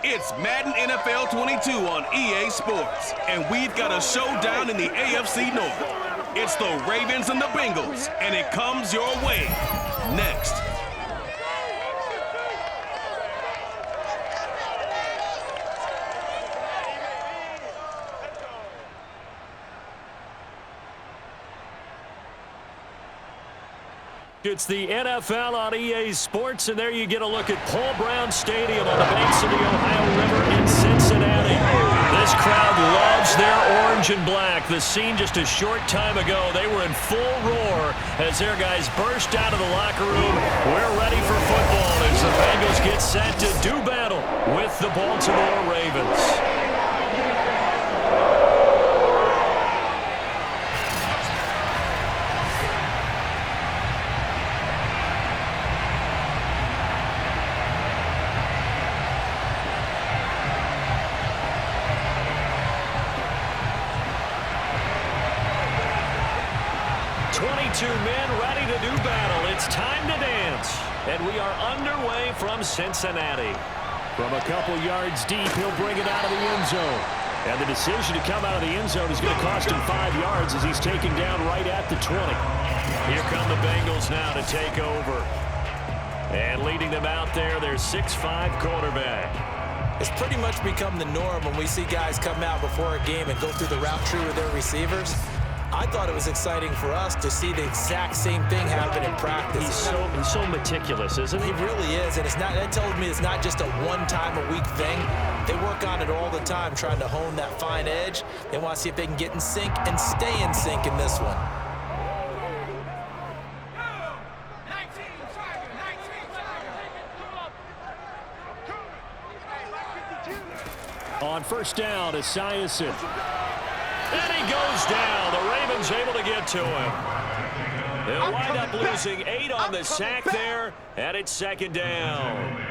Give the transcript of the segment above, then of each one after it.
It's Madden NFL 22 on EA Sports, and we've got a showdown in the AFC North. It's the Ravens and the Bengals, and it comes your way next. It's the NFL on EA Sports, and there you get a look at Paul Brown Stadium on the banks of the Ohio River in Cincinnati. This crowd loves their orange and black. The scene just a short time ago, they were in full roar as their guys burst out of the locker room. We're ready for football as the Bengals get set to do battle with the Baltimore Ravens. 22 men ready to do battle. It's time to dance. And we are underway from Cincinnati. From a couple yards deep, he'll bring it out of the end zone. And the decision to come out of the end zone is going to cost him 5 yards as he's taken down right at the 20. Here come the Bengals now to take over. And leading them out there, their 6'5" quarterback. It's pretty much become the norm when we see guys come out before a game and go through the route tree with their receivers. I thought it was exciting for us to see the exact same thing happen in practice. He's so meticulous, isn't he? He really is, and that tells me it's not just a one-time-a-week thing. They work on it all the time, trying to hone that fine edge. They want to see if they can get in sync and stay in sync in this one. On first down, Esiason. And he goes down. The Ravens able to get to him. They'll wind up losing 8 on the sack there, and it's second down.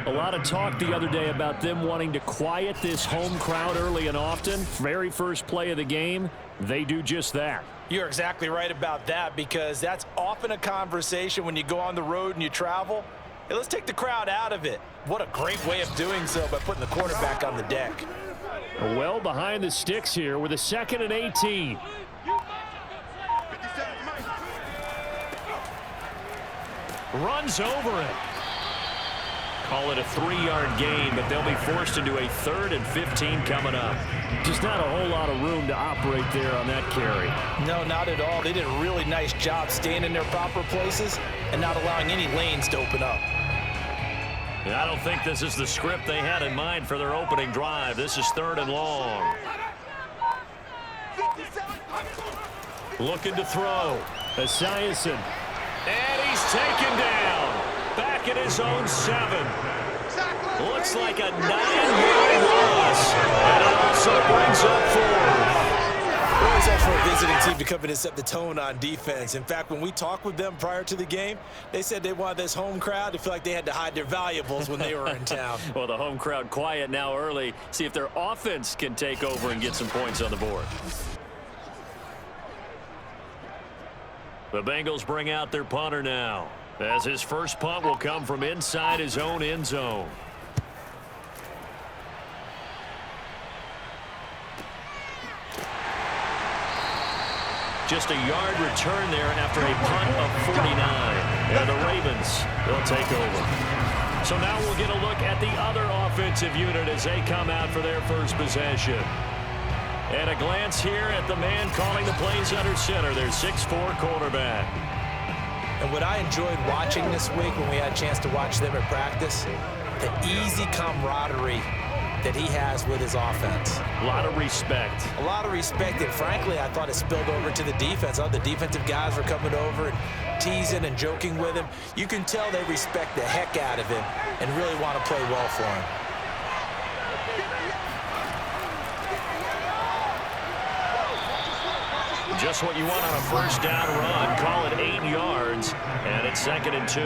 A lot of talk the other day about them wanting to quiet this home crowd early and often. Very first play of the game, they do just that. You're exactly right about that, because that's often a conversation when you go on the road and you travel. Hey, let's take the crowd out of it. What a great way of doing so by putting the quarterback on the deck. Well behind the sticks here with a 2nd and 18. Runs over it. Call it a 3-yard gain, but they'll be forced into a 3rd and 15 coming up. Just not a whole lot of room to operate there on that carry. No, not at all. They did a really nice job staying in their proper places and not allowing any lanes to open up. I don't think this is the script they had in mind for their opening drive. This is 3rd and long. Looking to throw. Esiason. And he's taken down. Back at his own 7. Looks like a 9-yard loss. And it also brings up 4. Always up for a visiting team to come in and set the tone on defense. In fact, when we talked with them prior to the game, they said they wanted this home crowd to feel like they had to hide their valuables when they were in town. Well, the home crowd quiet now early. See if their offense can take over and get some points on the board. The Bengals bring out their punter now, as his first punt will come from inside his own end zone. Just a yard return there after a punt of 49. And the Ravens will take over. So now we'll get a look at the other offensive unit as they come out for their first possession. And a glance here at the man calling the plays under center, their 6'4" quarterback. And what I enjoyed watching this week when we had a chance to watch them at practice, the easy camaraderie that he has with his offense. A lot of respect. A lot of respect, and frankly, I thought it spilled over to the defense. The defensive guys were coming over and teasing and joking with him. You can tell they respect the heck out of him and really want to play well for him. Just what you want on a first down run. Call it 8 yards, and it's 2nd and 2.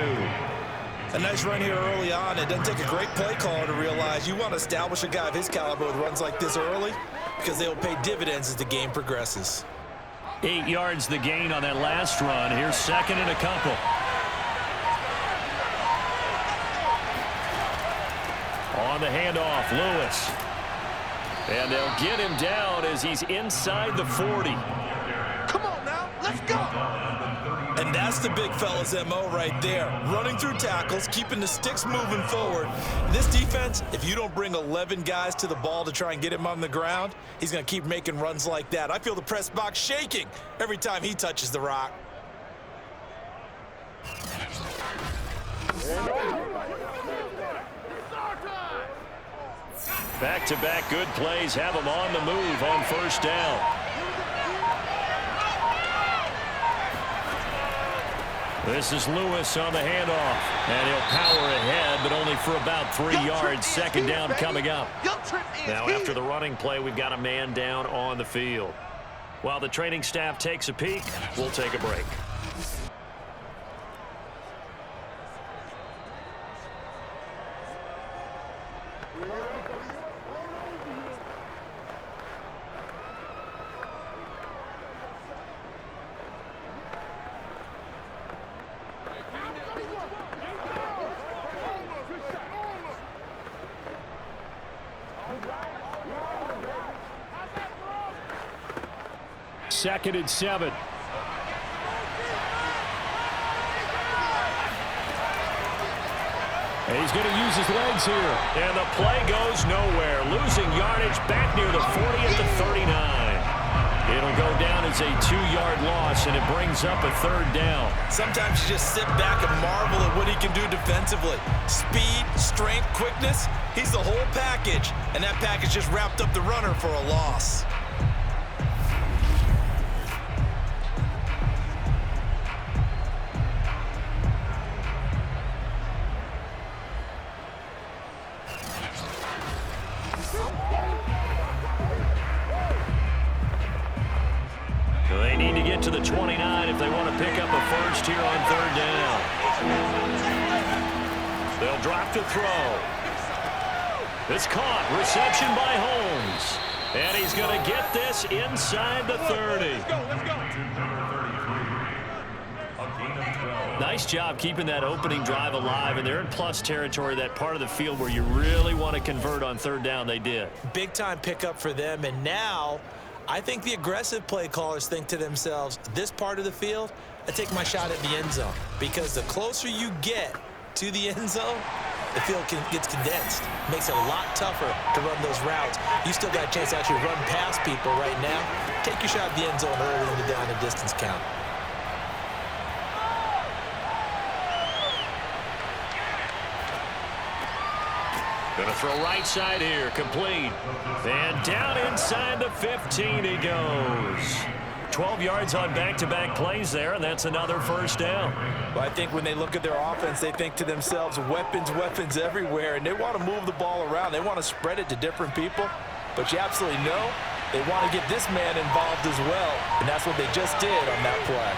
A nice run here early on. It doesn't take a great play caller to realize you want to establish a guy of his caliber with runs like this early, because they will pay dividends as the game progresses. 8 yards the gain on that last run. Here's 2nd and a couple. On the handoff, Lewis. And they'll get him down as he's inside the 40. Come on now, let's go. And that's the big fella's MO right there. Running through tackles, keeping the sticks moving forward. This defense, if you don't bring 11 guys to the ball to try and get him on the ground, he's going to keep making runs like that. I feel the press box shaking every time he touches the rock. Back-to-back good plays have him on the move on first down. This is Lewis on the handoff, and he'll power ahead, but only for about 3 yards. Second down coming up. Now, after the running play, we've got a man down on the field. While the training staff takes a peek, we'll take a break. Second and 7. And he's going to use his legs here. And the play goes nowhere. Losing yardage back near the 40 at the 39. It'll go down as a 2-yard loss, and it brings up a third down. Sometimes you just sit back and marvel at what he can do defensively. Speed, strength, quickness. He's the whole package. And that package just wrapped up the runner for a loss. They need to get to the 29 if they want to pick up a first here on third down. They'll drop the throw. It's caught. Reception by Holmes. And he's going to get this inside the 30. Nice job keeping that opening drive alive, and they're in plus territory, that part of the field where you really want to convert on third down. They did. Big-time pickup for them, and now I think the aggressive play callers think to themselves, this part of the field, I take my shot at the end zone, because the closer you get to the end zone, the field gets condensed. Makes it a lot tougher to run those routes. You still got a chance to actually run past people right now. Take your shot at the end zone early in the down and distance count. Going to throw right side here, complete. And down inside the 15 he goes. 12 yards on back-to-back plays there, and that's another first down. Well, I think when they look at their offense, they think to themselves, weapons, weapons everywhere, and they want to move the ball around. They want to spread it to different people, but you absolutely know they want to get this man involved as well, and that's what they just did on that play.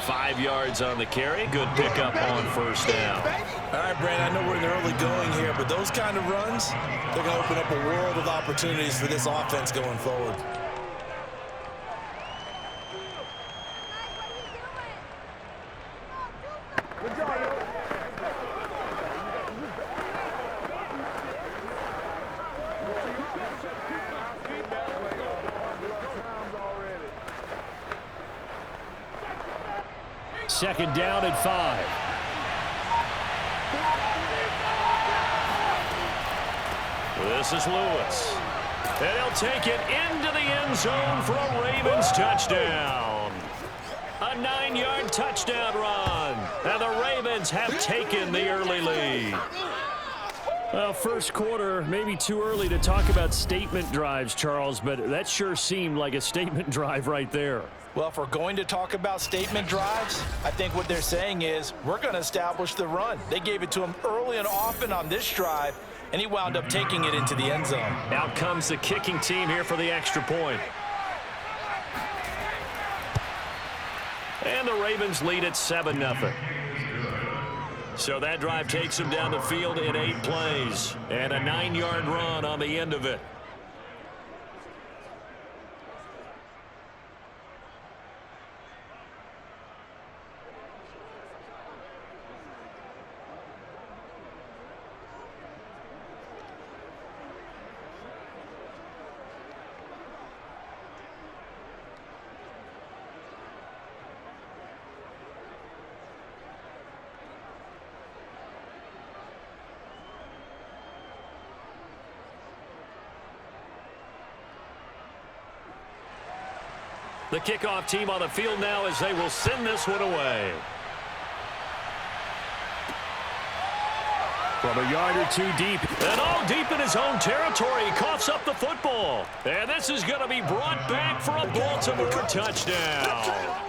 Five yards on the carry. Good pickup on first down. All right, Brandon, I know we're in the early going here, but those kind of runs, they're going to open up a world of opportunities for this offense going forward. Second down and 5. This is Lewis. And he'll take it into the end zone for a Ravens touchdown. A 9-yard touchdown run. And the Ravens have taken the early lead. Well, first quarter, maybe too early to talk about statement drives, Charles, but that sure seemed like a statement drive right there. Well, if we're going to talk about statement drives, I think what they're saying is we're going to establish the run. They gave it to him early and often on this drive, and he wound up taking it into the end zone. Out comes the kicking team here for the extra point. And the Ravens lead at 7-0. So that drive takes them down the field in 8 plays. And a 9-yard run on the end of it. The kickoff team on the field now as they will send this one away. From a yard or two deep, and all deep in his own territory, he coughs up the football. And this is going to be brought back for a Baltimore touchdown.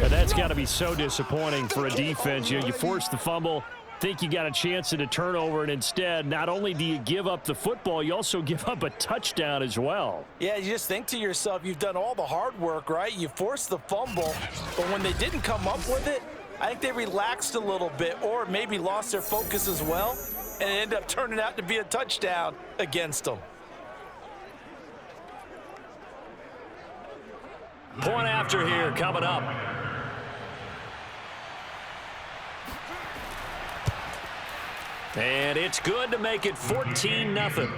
And that's got to be so disappointing for a defense. You force the fumble, think you got a chance at a turnover, and instead, not only do you give up the football, you also give up a touchdown as well. Yeah, you just think to yourself, you've done all the hard work, right? You forced the fumble, but when they didn't come up with it, I think they relaxed a little bit or maybe lost their focus as well, and it ended up turning out to be a touchdown against them. Point after here coming up. And it's good to make it 14-0.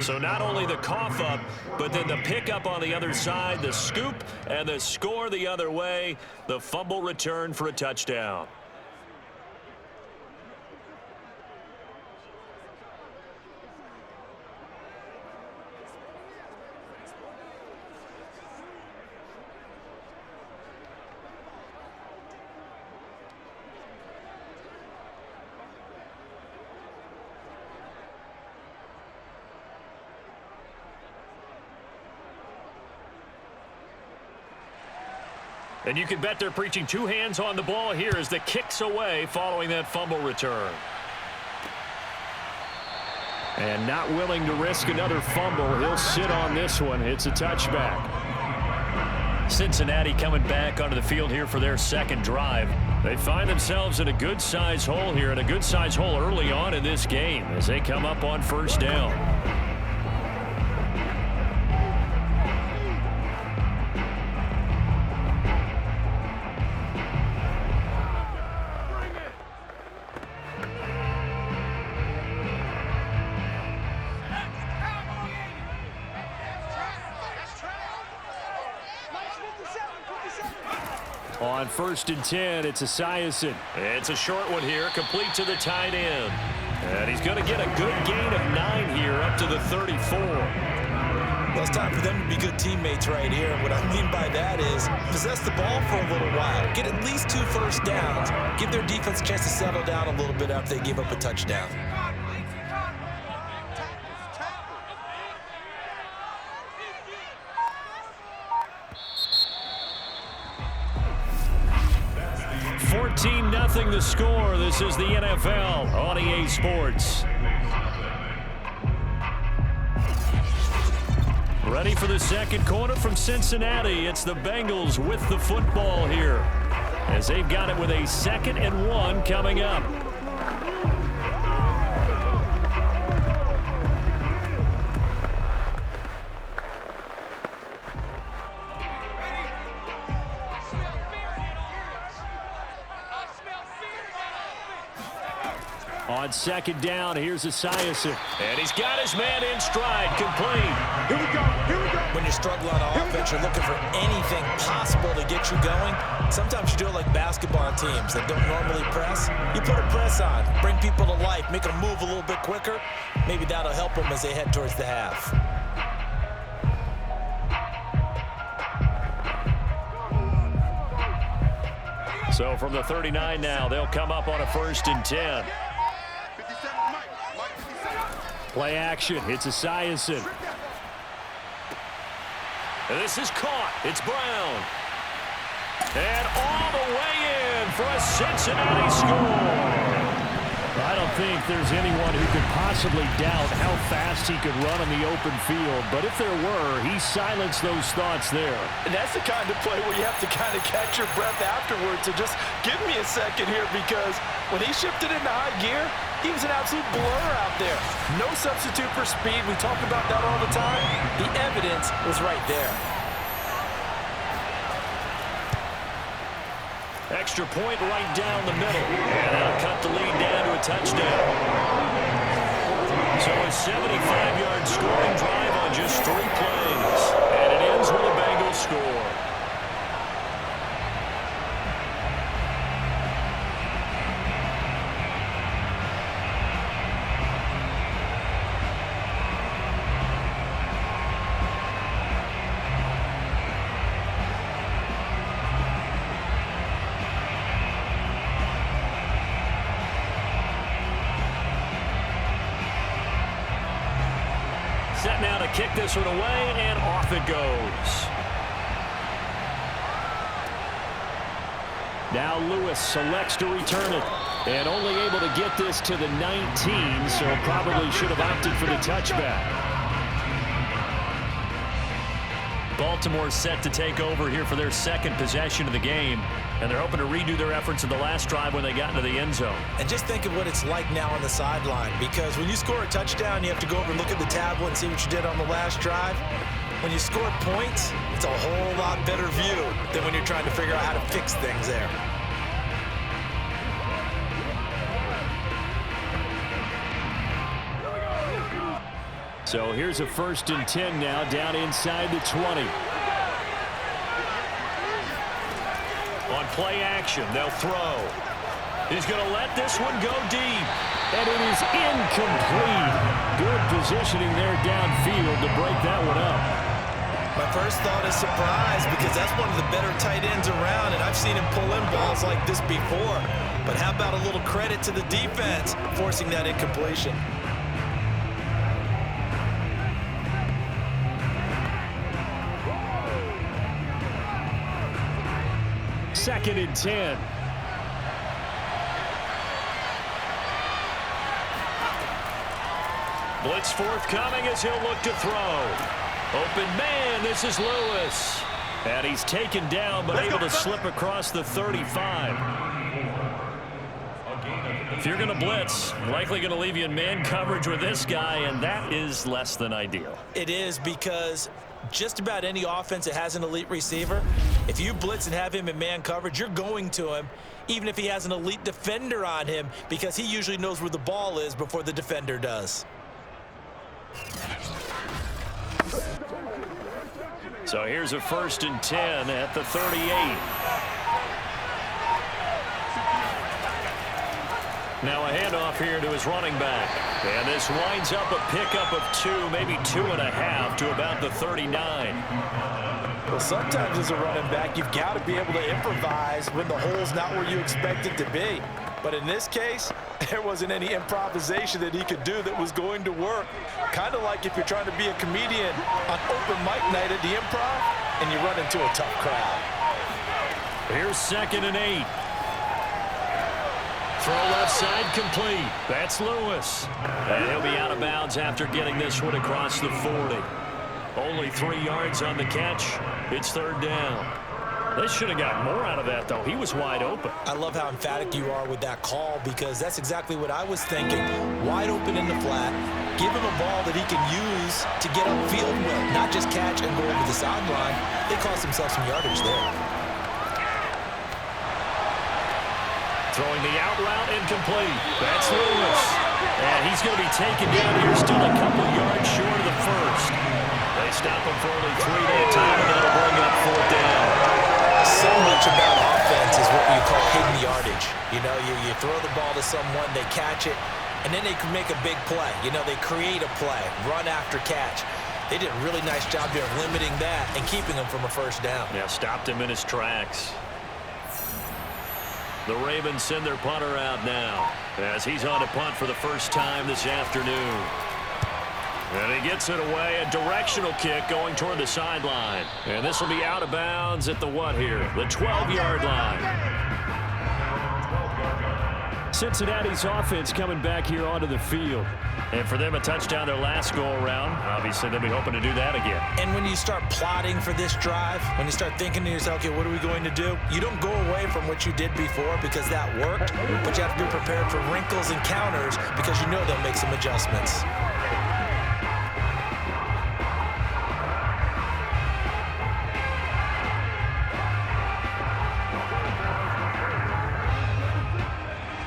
So not only the cough up, but then the pickup on the other side, the scoop, and the score the other way, the fumble return for a touchdown. And you can bet they're preaching two hands on the ball here as the kick's away following that fumble return. And not willing to risk another fumble. He'll sit on this one. It's a touchback. Cincinnati coming back onto the field here for their second drive. They find themselves in a good-size hole here, and a good-size hole early on in this game as they come up on first down. On 1st and 10, it's Esiason. It's a short one here, complete to the tight end. And he's going to get a good gain of 9 here up to the 34. Well, it's time for them to be good teammates right here. And what I mean by that is possess the ball for a little while. Get at least 2 first downs. Give their defense a chance to settle down a little bit after they give up a touchdown. Nothing the score. This is the NFL on EA Sports. Ready for the second quarter from Cincinnati. It's the Bengals with the football here as they've got it with a 2nd and 1 coming up. On 2nd down, here's Esiason. And he's got his man in stride, complete. Here we go, here we go. When you're struggling on offense, you're looking for anything possible to get you going. Sometimes you do it like basketball teams that don't normally press. You put a press on, bring people to life, make them move a little bit quicker. Maybe that'll help them as they head towards the half. So from the 39 now, they'll come up on a 1st and 10. Play action. It's Esiason. And this is caught. It's Brown. And all the way in for a Cincinnati score. I don't think there's anyone who could possibly doubt how fast he could run on the open field. But if there were, he silenced those thoughts there. And that's the kind of play where you have to kind of catch your breath afterwards and just give me a second here, because when he shifted into high gear, he was an absolute blur out there. No substitute for speed. We talk about that all the time. The evidence was right there. Extra point right down the middle. And that'll cut the lead down to a touchdown. So a 75-yard scoring drive on just 3 plays. And it ends with a Bengals score. kick this one away, and off it goes. Now Lewis selects to return it. And only able to get this to the 19, so probably should have opted for the touchback. Baltimore set to take over here for their second possession of the game. And they're hoping to redo their efforts in the last drive when they got into the end zone. And just think of what it's like now on the sideline, because when you score a touchdown, you have to go over and look at the tablet and see what you did on the last drive. When you score points, it's a whole lot better view than when you're trying to figure out how to fix things there. So here's a 1st and 10 now, down inside the 20. On play action, they'll throw. He's going to let this one go deep. And it is incomplete. Good positioning there downfield to break that one up. My first thought is surprise, because that's one of the better tight ends around, and I've seen him pull in balls like this before. But how about a little credit to the defense forcing that incompletion? 2nd and 10. Blitz forthcoming as he'll look to throw. Open man, this is Lewis. And he's taken down, but able to slip across the 35. If you're going to blitz, likely going to leave you in man coverage with this guy, and that is less than ideal. It is, because just about any offense that has an elite receiver, if you blitz and have him in man coverage, you're going to him, even if he has an elite defender on him, because he usually knows where the ball is before the defender does. So here's a 1st and 10 at the 38. Now a handoff here to his running back. And this winds up a pickup of 2, maybe 2.5 to about the 39. Well, sometimes as a running back, you've got to be able to improvise when the hole's not where you expect it to be. But in this case, there wasn't any improvisation that he could do that was going to work. Kind of like if you're trying to be a comedian on open mic night at the Improv and you run into a tough crowd. Here's 2nd and 8. Throw left side complete. That's Lewis. And he'll be out of bounds after getting this one across the 40. Only 3 yards on the catch. It's 3rd down. They should have got more out of that, though. He was wide open. I love how emphatic you are with that call, because that's exactly what I was thinking. Wide open in the flat. Give him a ball that he can use to get upfield with, not just catch and go over the sideline. They cost themselves some yardage there. Throwing the out route incomplete. That's Lewis. And he's going to be taken down here, still a couple yards short of the 1st. They stop him for only 3 that time, and that'll bring up 4th down. So much about offense is what you call hidden yardage. You know, you throw the ball to someone, they catch it, and then they can make a big play. You know, they create a play, run after catch. They did a really nice job there of limiting that and keeping him from a 1st down. Yeah, stopped him in his tracks. The Ravens send their punter out now as he's on to punt for the first time this afternoon. And he gets it away, a directional kick going toward the sideline. And this will be out of bounds at the what here? The 12-yard line. Cincinnati's offense coming back here onto the field. And for them, a touchdown their last go-around. Obviously, they'll be hoping to do that again. And when you start plotting for this drive, when you start thinking to yourself, okay, what are we going to do? You don't go away from what you did before because that worked, but you have to be prepared for wrinkles and counters because you know they'll make some adjustments.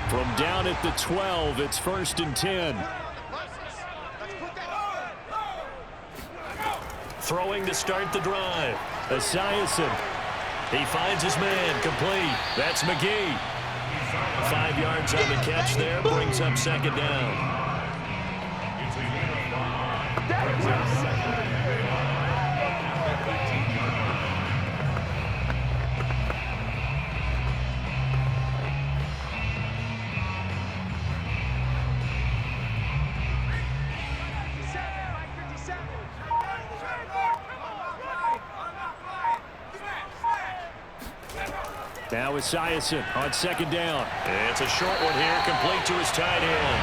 From down at the 12, it's 1st and 10. Throwing to start the drive. Esiason. He finds his man, complete. That's McGee. 5 yards on the catch there, brings up 2nd down. Now Esiason on second down. It's a short one here, complete to his tight end.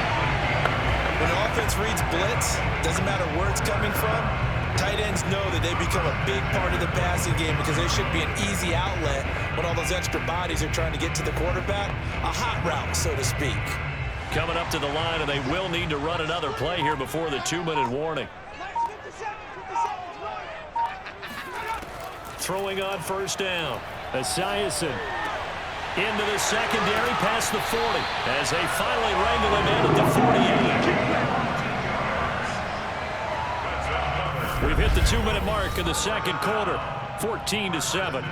When the offense reads blitz, doesn't matter where it's coming from, tight ends know that they become a big part of the passing game because they should be an easy outlet when all those extra bodies are trying to get to the quarterback. A hot route, so to speak. Coming up to the line, and they will need to run another play here before the 2-minute warning. Throwing on first down. Esiason into the secondary past the 40 as they finally wrangle him in at the 48. We've hit the 2-minute mark in the second quarter, 14-7.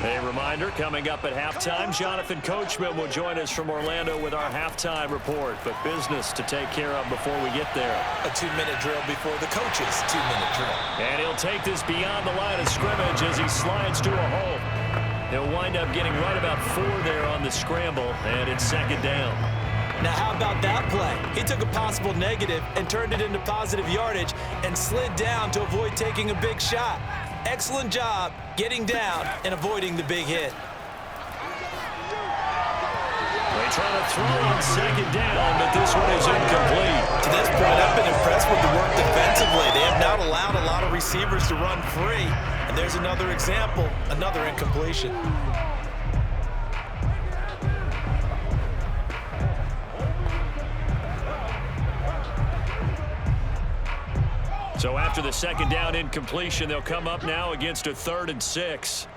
A reminder, coming up at halftime, Jonathan Coachman will join us from Orlando with our halftime report. But business to take care of before we get there. A 2-minute drill before the coach's 2-minute drill. And he'll take this beyond the line of scrimmage as he slides to a hole. He'll wind up getting right about 4 there on the scramble, and it's second down. Now, how about that play? He took a possible negative and turned it into positive yardage and slid down to avoid taking a big shot. Excellent job getting down and avoiding the big hit. They try to throw on second down, but this one is incomplete. To this point, I've been impressed with the work defensively. They have not allowed a lot of receivers to run free. And there's another example, another incompletion. So after the second down incompletion, they'll come up now against a 3rd and 6.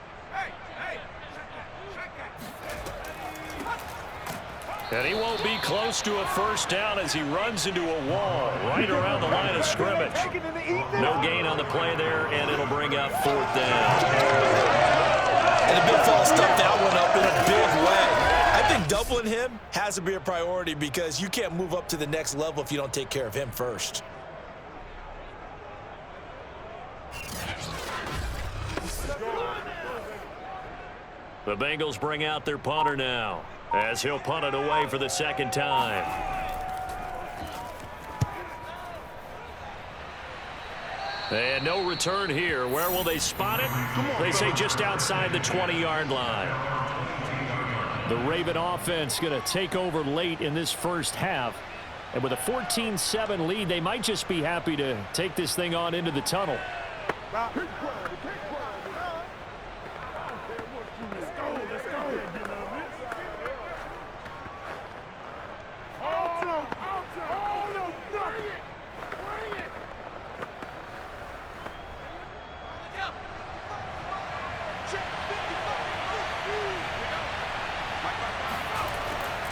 And he won't be close to a first down as he runs into a wall right around the line of scrimmage. No gain on the play there, and it'll bring up 4th down. And the big fella stuffed that one up in a big way. I think doubling him has to be a priority because you can't move up to the next level if you don't take care of him first. The Bengals bring out their punter now as he'll punt it away for the second time. And no return here. Where will they spot it? They say just outside the 20-yard line. The Raven offense going to take over late in this first half. And with a 14-7 lead, they might just be happy to take this thing on into the tunnel.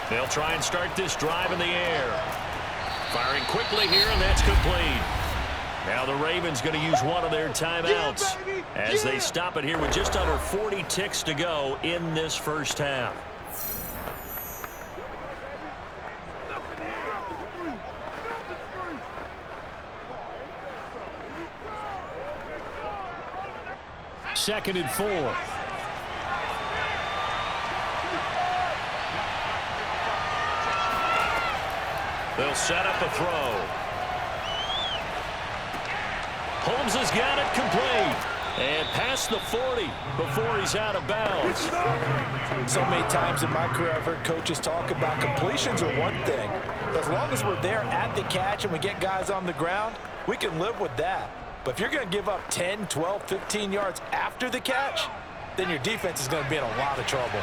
They'll try and start this drive in the air. Firing quickly here, and that's complete. Now the Ravens going to use one of their timeouts as they stop it here with just under 40 ticks to go in this first half. Second and 4. They'll set up a throw. Holmes has got it complete. And past the 40 before he's out of bounds. So many times in my career I've heard coaches talk about completions are one thing. But as long as we're there at the catch and we get guys on the ground, we can live with that. But if you're going to give up 10, 12, 15 yards after the catch, then your defense is going to be in a lot of trouble.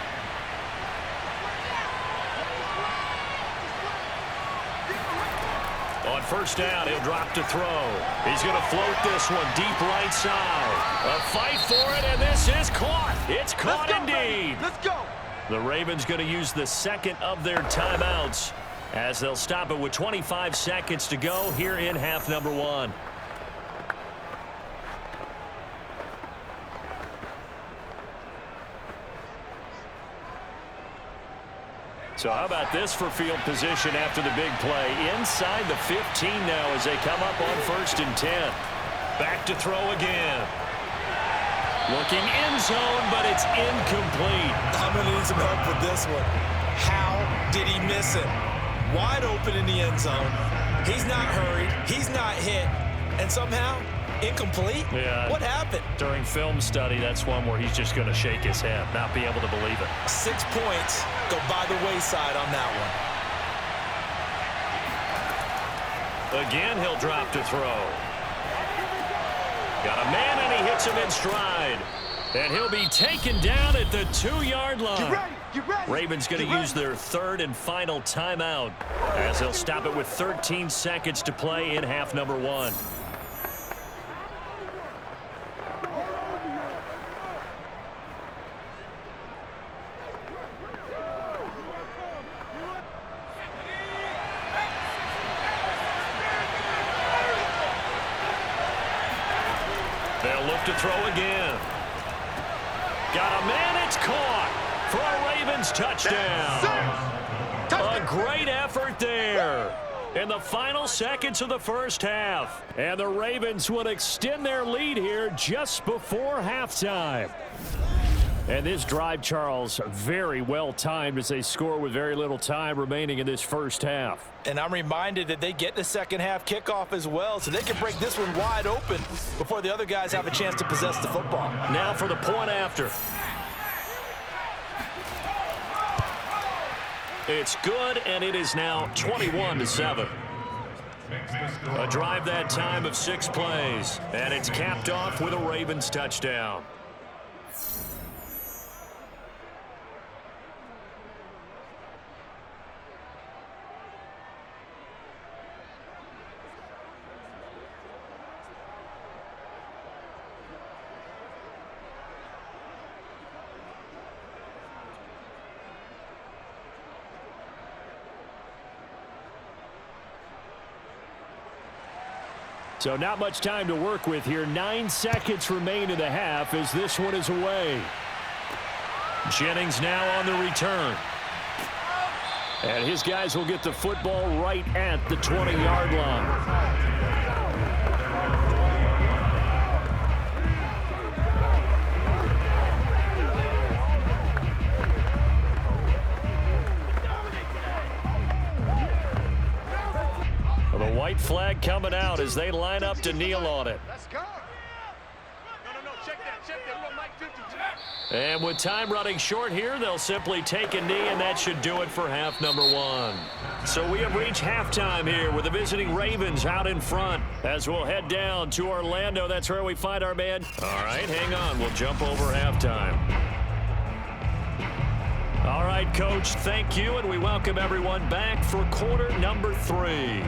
On first down, he'll drop to throw. He's going to float this one deep right side. A fight for it, and this is caught. It's caught indeed. Let's go. The Ravens going to use the second of their timeouts as they'll stop it with 25 seconds to go here in half number 1. So how about this for field position after the big play? Inside the 15 now as they come up on 1st and 10. Back to throw again. Looking end zone, but it's incomplete. I'm going to need some help with this one. How did he miss it? Wide open in the end zone. He's not hurried. He's not hit. And somehow, incomplete? Yeah. What happened? During film study, that's one where he's just going to shake his head, not be able to believe it. 6 points go by the wayside on that one. Again, he'll drop to throw. Got a man, and he hits him in stride. And he'll be taken down at the 2-yard line. Get ready. Get ready. Ravens going to use their third and final timeout as they'll stop it with 13 seconds to play in half number 1. They'll look to throw again. Got a man, it's caught for a Ravens touchdown. A great effort there in the final seconds of the first half. And the Ravens would extend their lead here just before halftime. And this drive, Charles, very well timed as they score with very little time remaining in this first half. And I'm reminded that they get the second half kickoff as well, so they can break this one wide open before the other guys have a chance to possess the football. Now for the point after. It's good, and it is now 21-7. A drive that time of 6 plays, and it's capped off with a Ravens touchdown. So not much time to work with here. 9 seconds remain in the half as this one is away. Jennings now on the return. And his guys will get the football right at the 20-yard line. The white flag coming out as they line up to kneel on it. Let's go. No, check that. We're on Mike 52. And with time running short here, they'll simply take a knee, and that should do it for half number 1. So we have reached halftime here with the visiting Ravens out in front as we'll head down to Orlando. That's where we find our man. All right, hang on. We'll jump over halftime. All right, Coach, thank you, and we welcome everyone back for quarter number 3.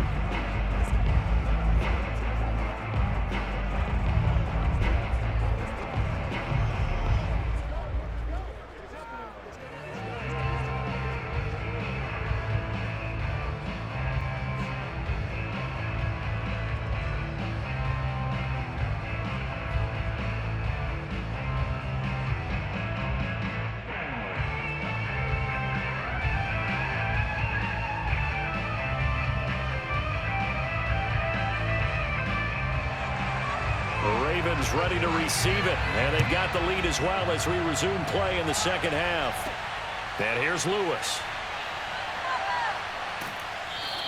Ravens ready to receive it, and they've got the lead as well as we resume play in the second half. And here's Lewis.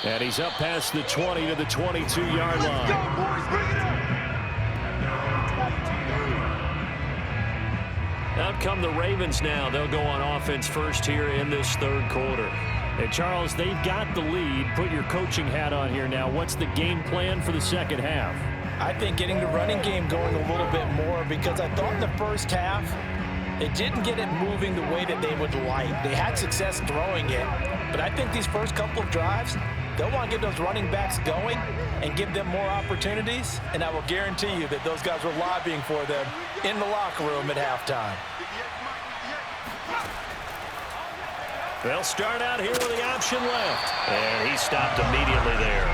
And he's up past the 20 to the 22-yard line. Let's go, boys. Bring it up. Out come the Ravens now. They'll go on offense first here in this third quarter. And Charles, they've got the lead. Put your coaching hat on here now. What's the game plan for the second half? I think getting the running game going a little bit more, because I thought in the first half they didn't get it moving the way that they would like. They had success throwing it, but I think these first couple of drives, they'll want to get those running backs going and give them more opportunities, and I will guarantee you that those guys were lobbying for them in the locker room at halftime. They'll start out here with the option left, and he stopped immediately there.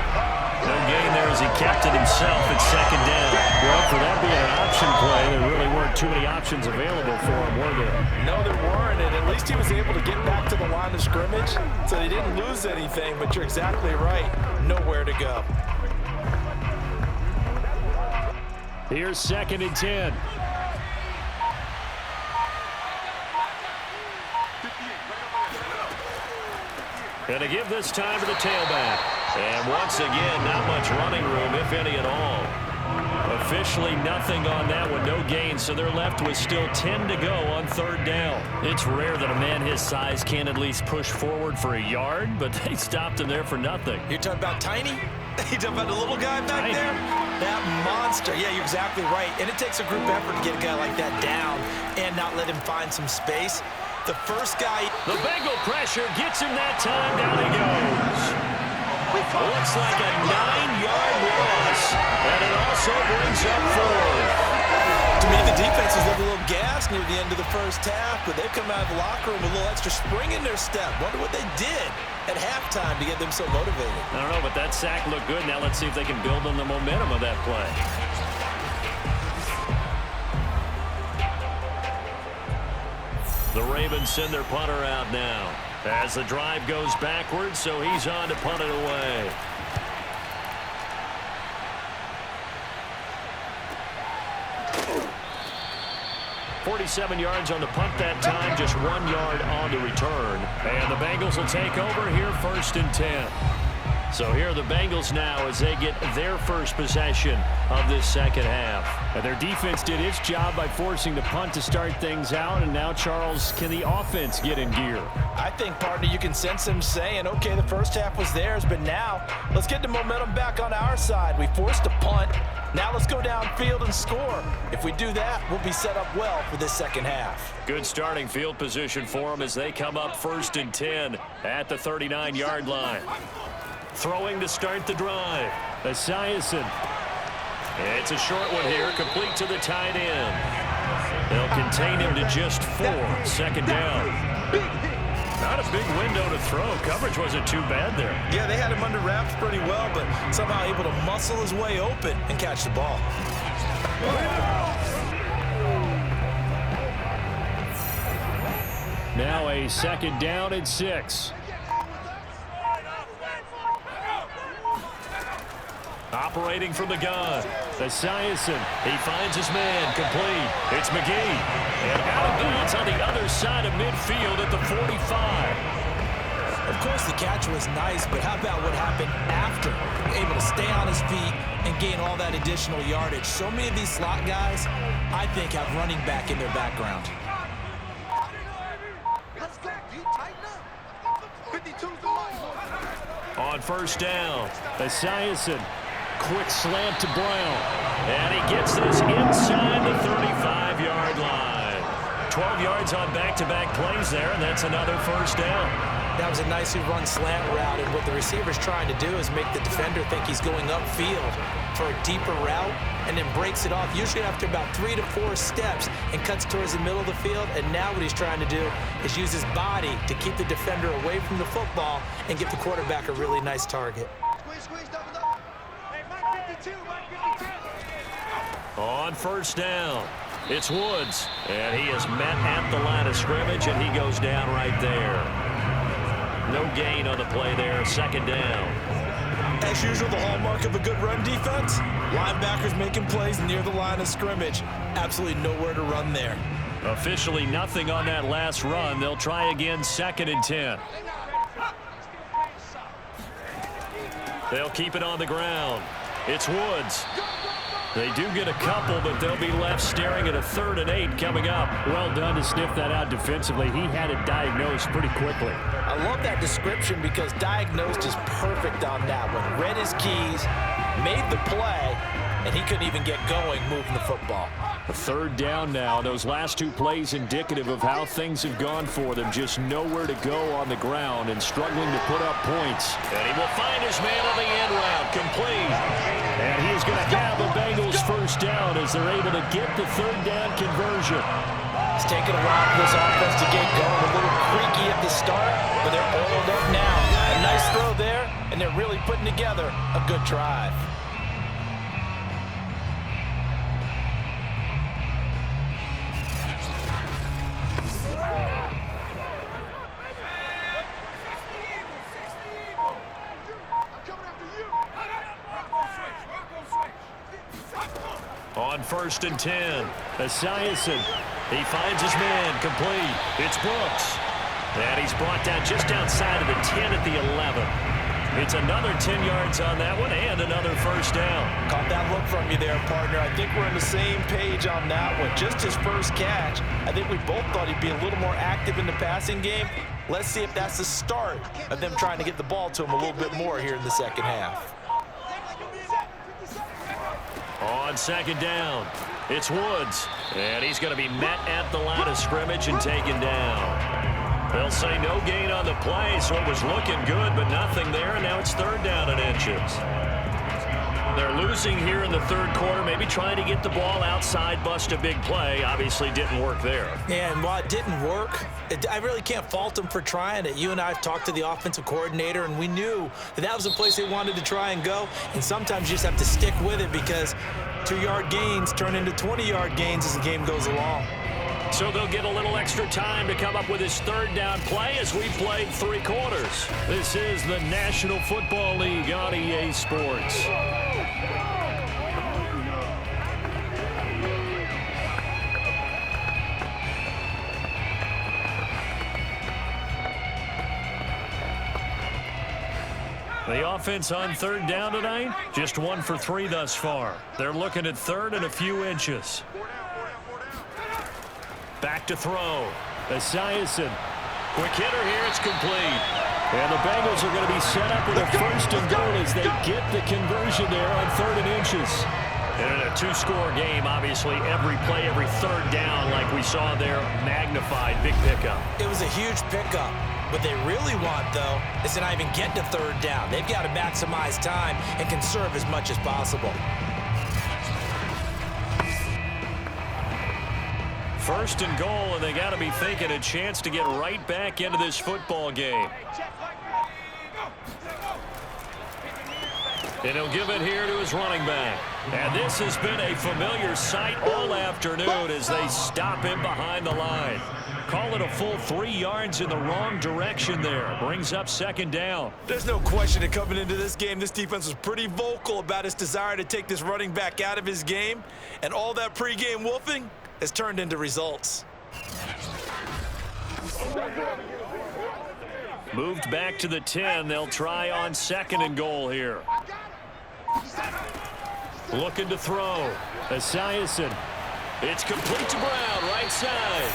No gain there as he kept it himself at second down. Well, for that being an option play, there really weren't too many options available for him, were there? No, there weren't, and at least he was able to get back to the line of scrimmage, so they didn't lose anything, but you're exactly right. Nowhere to go. Here's 2nd and 10. And to give this time to the tailback. And once again, not much running room, if any at all. Officially nothing on that one, no gain, so they're left with still 10 to go on third down. It's rare that a man his size can't at least push forward for a yard, but they stopped him there for nothing. You're talking about Tiny? You're talking about the little guy back there? That monster. Yeah, you're exactly right. And it takes a group effort to get a guy like that down and not let him find some space. The first guy... The Bengal pressure gets him that time. Down he goes. Looks like a 9-yard loss. And it also brings up 4. To me, the defense was a little gassed near the end of the first half, but they've come out of the locker room with a little extra spring in their step. Wonder what they did at halftime to get them so motivated. I don't know, but that sack looked good. Now let's see if they can build on the momentum of that play. The Ravens send their punter out now as the drive goes backwards, so he's on to punt it away. .47 yards on the punt that time, just 1 yard on the return. And the Bengals will take over here, 1st and 10. So here are the Bengals now as they get their first possession of this second half. And their defense did its job by forcing the punt to start things out. And now, Charles, can the offense get in gear? I think, partner, you can sense them saying, okay, the first half was theirs, but now let's get the momentum back on our side. We forced a punt. Now let's go downfield and score. If we do that, we'll be set up well for this second half. Good starting field position for them as they come up 1st and 10 at the 39-yard line. Throwing to start the drive. Esiason. It's a short one here, complete to the tight end. They'll contain him to just 4. 2nd down. Not a big window to throw. Coverage wasn't too bad there. Yeah, they had him under wraps pretty well, but somehow able to muscle his way open and catch the ball. Now a 2nd down and 6. Operating from the gun. Esiason. He finds his man. Complete. It's McGee. And out of bounds on the other side of midfield at the 45. Of course, the catch was nice, but how about what happened after? Able to stay on his feet and gain all that additional yardage. So many of these slot guys, I think, have running back in their background. Let's go, D. Tighten up. 52's the line. On 1st down, Esiason. Quick slant to Brown. And he gets this inside the 35-yard line. 12 yards on back-to-back plays there, and that's another 1st down. That was a nicely run slant route, and what the receiver's trying to do is make the defender think he's going upfield for a deeper route and then breaks it off, usually after about 3 to 4 steps, and cuts towards the middle of the field. And now what he's trying to do is use his body to keep the defender away from the football and give the quarterback a really nice target. Squeeze, double, double. Hey, Mike 52, Mike 52. On 1st down, it's Woods. And he is met at the line of scrimmage, and he goes down right there. No gain on the play there, 2nd down. As usual, the hallmark of a good run defense, linebackers making plays near the line of scrimmage. Absolutely nowhere to run there. Officially nothing on that last run. They'll try again, 2nd and 10. They'll keep it on the ground. It's Woods. They do get a couple, but they'll be left staring at a 3rd and 8 coming up. Well done to sniff that out defensively. He had it diagnosed pretty quickly. I love that description because diagnosed is perfect on that one. Read his keys, made the play, and he couldn't even get going moving the football. A 3rd down now. Those last 2 plays indicative of how things have gone for them. Just nowhere to go on the ground and struggling to put up points. And he will find his man on the end route. Complete. And he is going to have the Bengals 1st down as they're able to get the 3rd down conversion. It's taken a while for this offense to get going. A little creaky at the start, but they're oiled up now. A nice throw there, and they're really putting together a good drive. On 1st and 10, Esiason. He finds his man. Complete. It's Brooks. And he's brought down just outside of the 10 at the 11. It's another 10 yards on that one and another first down. Caught that look from you there, partner. I think we're on the same page on that one. Just his first catch. I think we both thought he'd be a little more active in the passing game. Let's see if that's the start of them trying to get the ball to him a little bit more here in the second half. On second down, it's Woods. And he's going to be met at the line of scrimmage and taken down. They'll say no gain on the play, so it was looking good, but nothing there, and now it's third down and inches. They're losing here in the third quarter, maybe trying to get the ball outside, bust a big play. Obviously didn't work there. Yeah, and while it didn't work, I really can't fault them for trying it. You and I have talked to the offensive coordinator, and we knew that was the place they wanted to try and go, and sometimes you just have to stick with it because 2-yard gains turn into 20-yard gains as the game goes along. So they'll get a little extra time to come up with his third down play as we played 3 quarters. This is the National Football League on EA Sports. The offense on third down tonight, just 1 for 3 thus far. They're looking at third and a few inches. Back to throw. Esiason. Quick hitter here. It's complete. And the Bengals are going to be set up with a first and goal as they get the conversion there on third and inches. And in a 2-score game, obviously, every play, every third down, like we saw there, magnified. Big pickup. It was a huge pickup. What they really want, though, is to not even get to third down. They've got to maximize time and conserve as much as possible. First and goal, and they got to be thinking a chance to get right back into this football game. And he'll give it here to his running back. And this has been a familiar sight all afternoon as they stop him behind the line. Call it a full 3 yards in the wrong direction there. Brings up second down. There's no question that coming into this game, this defense was pretty vocal about its desire to take this running back out of his game. And all that pregame wolfing has turned into results. Moved back to the 10. They'll try on second and goal here. Looking to throw. Esiason. It's complete to Brown, right side.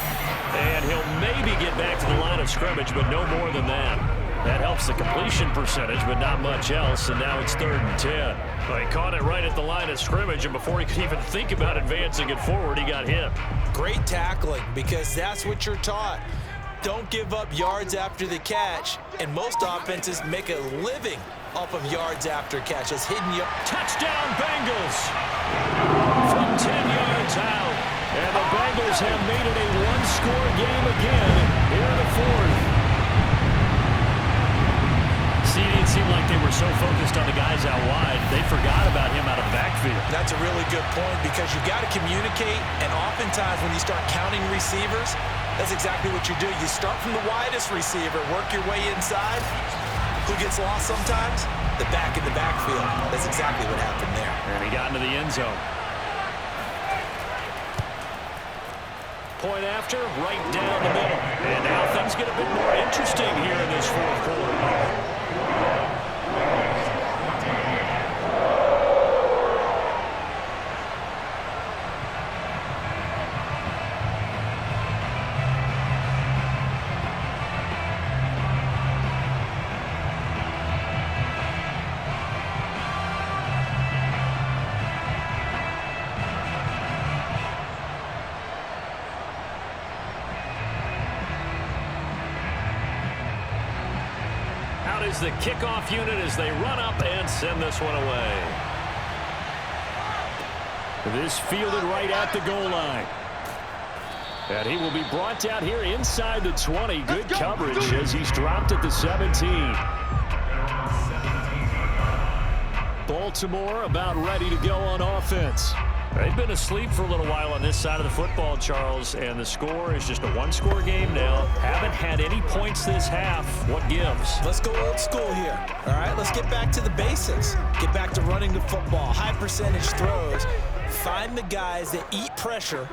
And he'll maybe get back to the line of scrimmage, but no more than that. That helps the completion percentage, but not much else, and now it's third and 10. Well, he caught it right at the line of scrimmage, and before he could even think about advancing it forward, he got hit. Great tackling, because that's what you're taught. Don't give up yards after the catch, and most offenses make a living off of yards after catches. Touchdown, Bengals! From 10 yards out, and the Bengals have made it a 1-score game again here in the fourth. See, it seemed like they were so focused on the guys out wide, they forgot about him out of the backfield. That's a really good point because you got to communicate, and oftentimes when you start counting receivers, that's exactly what you do. You start from the widest receiver, work your way inside. Who gets lost sometimes? The back in the backfield. That's exactly what happened there. And he got into the end zone. Point after, right down the middle. And now things get a bit more interesting here in this fourth quarter. Is the kickoff unit as they run up and send this one away. This fielded right at the goal line. And he will be brought down here inside the 20. Good coverage as he's dropped at the 17. Baltimore about ready to go on offense. They've been asleep for a little while on this side of the football, Charles, and the score is just a 1-score game now. Haven't had any points this half. What gives? Let's go old school here. All right, let's get back to the basics. Get back to running the football, high percentage throws. Find the guys that eat pressure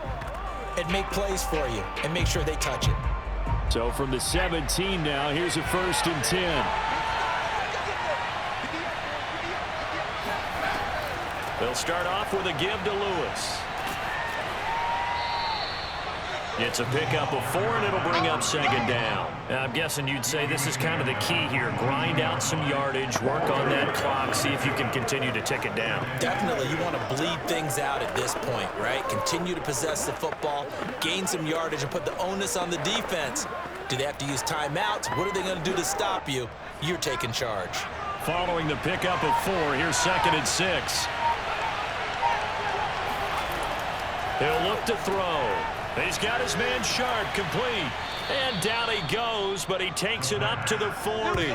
and make plays for you and make sure they touch it. So from the 17 now, here's a 1st and 10. They'll start off with a give to Lewis. It's a pickup of 4, and it'll bring up 2nd down. Now, I'm guessing you'd say this is kind of the key here. Grind out some yardage, work on that clock, see if you can continue to tick it down. Definitely, you want to bleed things out at this point, right? Continue to possess the football, gain some yardage, and put the onus on the defense. Do they have to use timeouts? What are they going to do to stop you? You're taking charge. Following the pickup of 4, here's 2nd and 6. He'll look to throw. He's got his man sharp, complete. And down he goes, but he takes it up to the 40.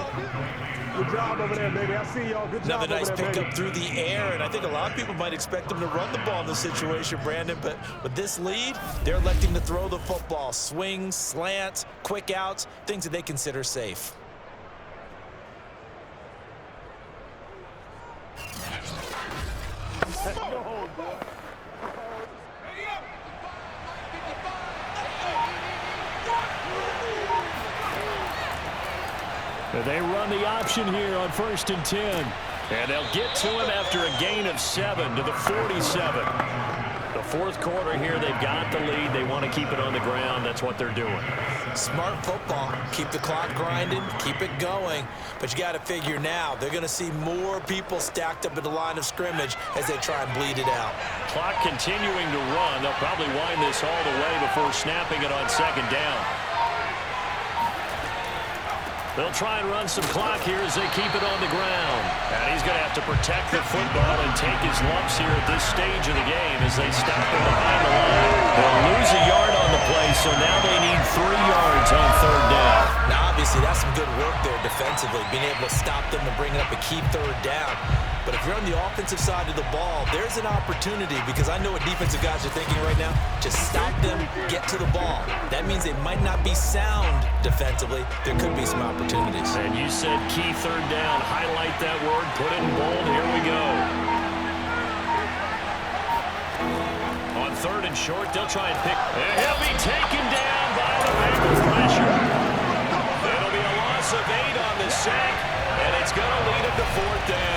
Good job over there, baby. I see y'all. Good job. Another nice over there, pickup baby. through the air, and I think a lot of people might expect them to run the ball in this situation, Brandon, but with this lead, they're electing to throw the football. Swings, slants, quick outs, things that they consider safe. They run the option here on 1st and 10. And they'll get to him after a gain of 7 to the 47. The 4th quarter here, they've got the lead. They want to keep it on the ground. That's what they're doing. Smart football. Keep the clock grinding, keep it going. But you got to figure now, they're going to see more people stacked up at the line of scrimmage as they try and bleed it out. Clock continuing to run. They'll probably wind this all the way before snapping it on 2nd down. They'll try and run some clock here as they keep it on the ground. And he's going to have to protect the football and take his lumps here at this stage of the game as they stop him behind the line. They'll lose a yard on the play, so now they need 3 yards on 3rd down. Now, obviously, that's some good work there defensively, being able to stop them and bring up a key 3rd down. But if you're on the offensive side of the ball, there's an opportunity, because I know what defensive guys are thinking right now. Just stop them, get to the ball. That means they might not be sound defensively. There could be some opportunities. And you said key 3rd down. Highlight that word. Put it in bold. Here we go. On 3rd and short, they'll try and pick. And he'll be taken down by the Bengals pressure. It'll be a loss of 8 on the sack, and it's going to lead him to 4th down.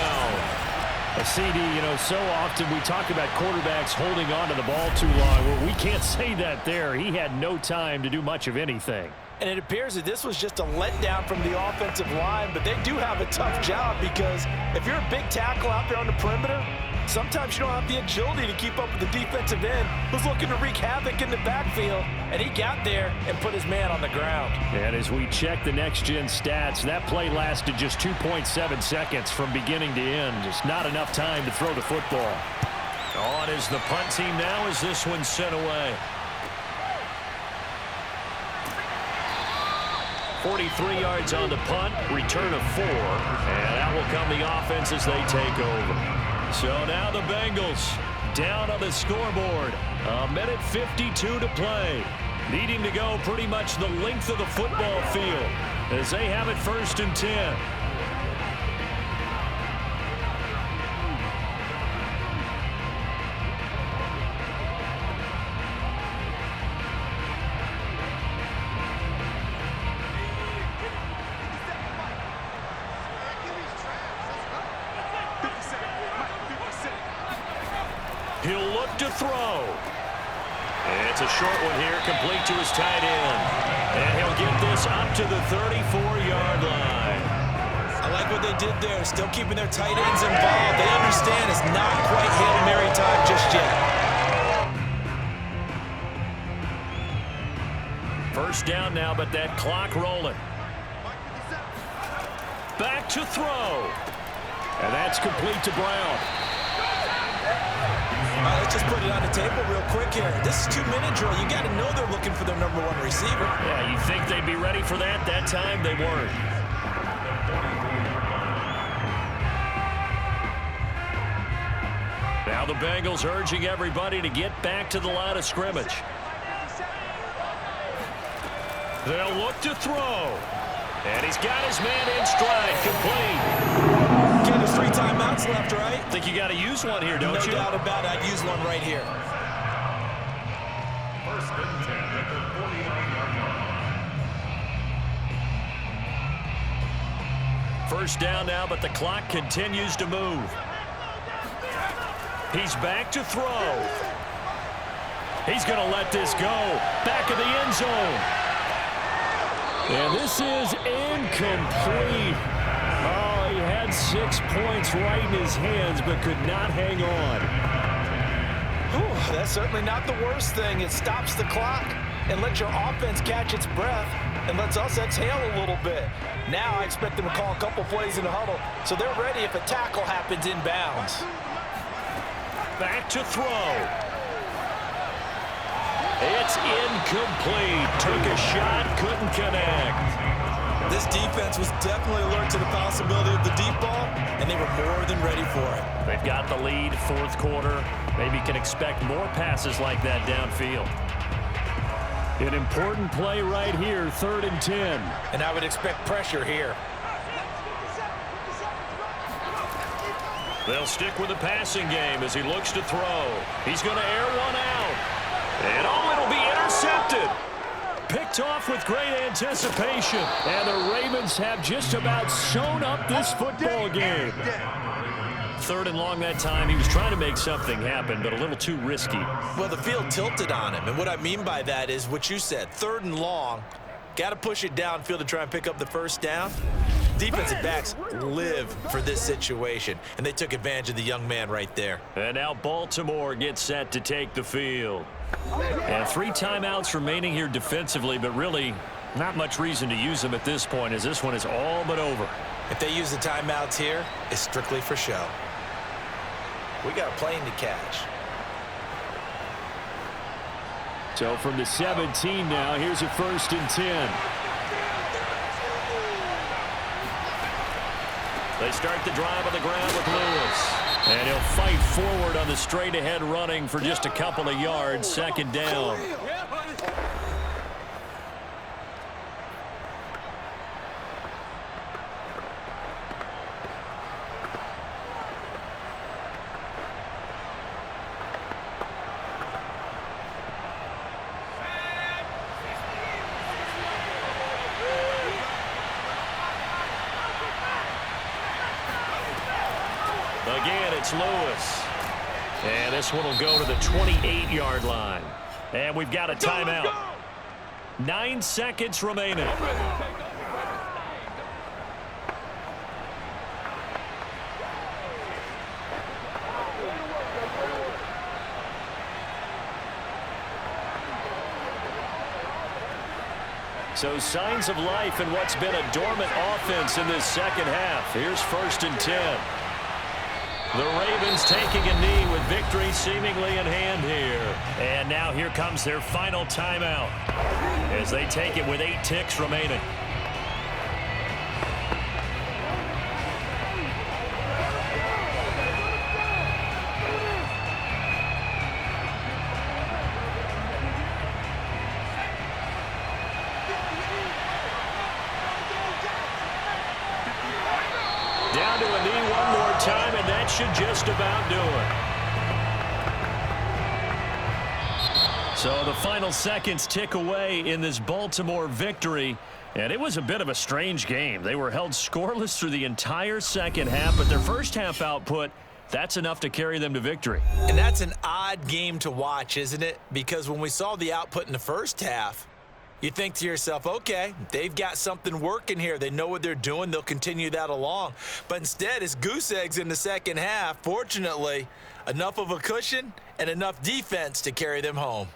CD, you know, so often we talk about quarterbacks holding on to the ball too long. Well, we can't say that there. He had no time to do much of anything. And it appears that this was just a letdown from the offensive line, but they do have a tough job, because if you're a big tackle out there on the perimeter, sometimes you don't have the agility to keep up with the defensive end who's looking to wreak havoc in the backfield, and he got there and put his man on the ground. And as we check the next-gen stats, that play lasted just 2.7 seconds from beginning to end. Just not enough time to throw the football. On is the punt team now as this one's sent away. 43 yards on the punt, return of 4, and that will come the offense as they take over. So now the Bengals down on the scoreboard. 1:52 to play. Needing to go pretty much the length of the football field as they have it 1st and 10. He'll look to throw. It's a short one here, complete to his tight end. And he'll get this up to the 34-yard line. I like what they did there, still keeping their tight ends involved. They understand it's not quite Hail Mary time just yet. 1st down now, but that clock rolling. Back to throw. And that's complete to Brown. All right, let's just put it on the table real quick here. This is 2-minute drill. You got to know they're looking for their number 1 receiver. Yeah, you think they'd be ready for that? That time they weren't. Now the Bengals urging everybody to get back to the line of scrimmage. They'll look to throw. And he's got his man in stride, complete. Okay, there's 3 timeouts left, right? Think you got to use one here, don't you? No doubt about it. I'd use one right here. 1st and 10 at the 49-yard line. first down now, but the clock continues to move. He's back to throw. He's going to let this go. Back of the end zone. And this is incomplete. Oh, he had 6 points right in his hands, but could not hang on. Whew, that's certainly not the worst thing. It stops the clock and lets your offense catch its breath and lets us exhale a little bit. Now I expect them to call a couple plays in the huddle so they're ready if a tackle happens inbounds. Back to throw. It's incomplete. Took a shot, couldn't connect. This defense was definitely alert to the possibility of the deep ball, and they were more than ready for it. They've got the lead, fourth quarter. Maybe can expect more passes like that downfield. An important play right here, 3rd and 10. And I would expect pressure here. They'll stick with the passing game as he looks to throw. He's going to air one out. And it'll be intercepted. Picked off with great anticipation. And the Ravens have just about sewn up this football game. 3rd and long that time. He was trying to make something happen, but a little too risky. Well, the field tilted on him. And what I mean by that is what you said. 3rd and long. Got to push it downfield to try and pick up the first down. Defensive backs live for this situation, and they took advantage of the young man right there. And now Baltimore gets set to take the field. And 3 timeouts remaining here defensively, but really not much reason to use them at this point as this one is all but over. If they use the timeouts here, it's strictly for show. We got a plane to catch. So from the 17 now, here's a 1st and 10. They start the drive on the ground with Lewis. And he'll fight forward on the straight-ahead running for just a couple of yards. 2nd down. Again, it's Lewis. And this one will go to the 28-yard line. And we've got a timeout. 9 seconds remaining. So signs of life in what's been a dormant offense in this second half. Here's 1st and 10. The Ravens taking a knee with victory seemingly in hand here. And now here comes their final timeout as they take it with 8 ticks remaining. Down to a knee one more time, and that should just about do it. So the final seconds tick away in this Baltimore victory, and it was a bit of a strange game. They were held scoreless through the entire second half, but their first half output, that's enough to carry them to victory. And that's an odd game to watch, isn't it? Because when we saw the output in the first half, you think to yourself, okay, they've got something working here. They know what they're doing. They'll continue that along. But instead, it's goose eggs in the second half. Fortunately, enough of a cushion and enough defense to carry them home.